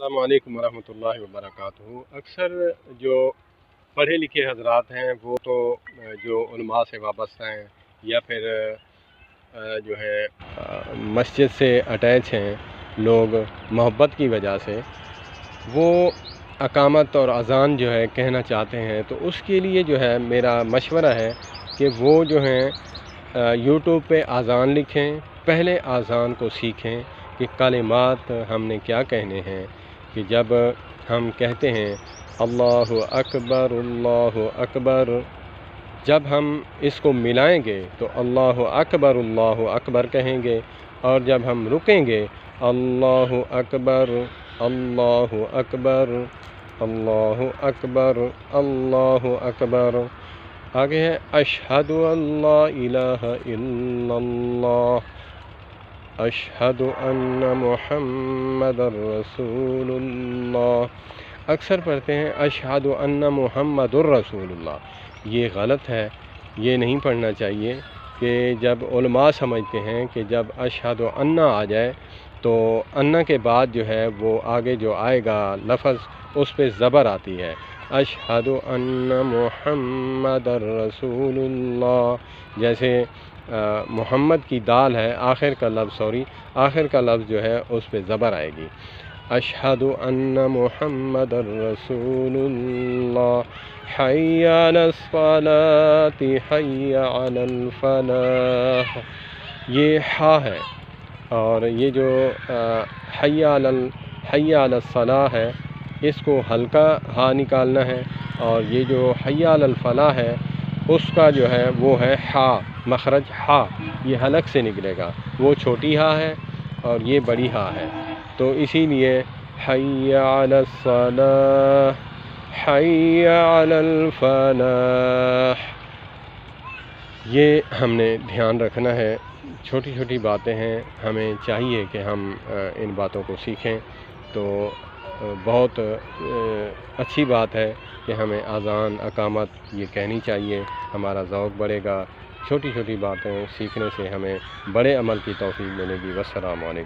अस्सलामु अलैकुम वरहमतुल्लाहि वबरकातुहू। अक्सर जो पढ़े लिखे हजरात हैं वो तो जो उलमा से वाबस्ता हैं या फिर जो है मस्जिद से अटैच हैं लोग मोहब्बत की वजह से, वो अकामत और अज़ान जो है कहना चाहते हैं, तो उसके लिए जो है मेरा मशवरा है कि वो जो हैं यूट्यूब पे अज़ान लिखें, पहले अज़ान को सीखें कि कलिमात हमने क्या कहने हैं। कि जब हम कहते हैं अल्लाहु अकबर, जब हम इसको मिलाएंगे तो अल्लाहु अकबर कहेंगे, और जब हम रुकेंगे अल्लाहु अकबर अल्लाहु अकबर अल्लाहु अकबर अल्लाहु अकबर। आगे है अशहदु अल्ला इलाहा इल्लल्लाह अशहदु अन्ना मुहम्मदर रसूलुल्लाह। अक्सर पढ़ते हैं अशहदु अन्ना मुहम्मदुर रसूलुल्लाह, ये गलत है। ये नहीं पढ़ना चाहिए कि जब उलमा समझते हैं कि जब अशहदु अन्ना आ जाए तो अन्ना के बाद जो है वो आगे जो आएगा लफ्ज़ उस पे ज़बर आती है। अशहदु अन्ना मुहम्मदर रसूलुल्लाह, जैसे मोहम्मद की दाल है, आखिर का लफ्ज़ जो है उस पे ज़बर आएगी। अशहदु अन्ना मुहम्मदर रसूलुल्लाह हय्या अलस सलाती हय्या अलल फलाह, ये हा है। और ये जो हय्या अलस सलाह है, इसको हल्का हा निकालना है, और ये जो हय्या अलल फलाह है उसका जो है वो है हा, मखरज हा, ये हलक से निकलेगा। वो छोटी हा है और ये बड़ी हा है, तो इसीलिए हय्या अलस सलाह हय्या अलल फलाह, ये हमने ध्यान रखना है। छोटी छोटी बातें हैं, हमें चाहिए कि हम इन बातों को सीखें। तो बहुत अच्छी बात है कि हमें अज़ान अकामत ये कहनी चाहिए, हमारा ज़ौक़ बढ़ेगा। छोटी छोटी बातें सीखने से हमें बड़े अमल की तौफ़ीक़ मिलेगी। वस्सलामु अलैकुम।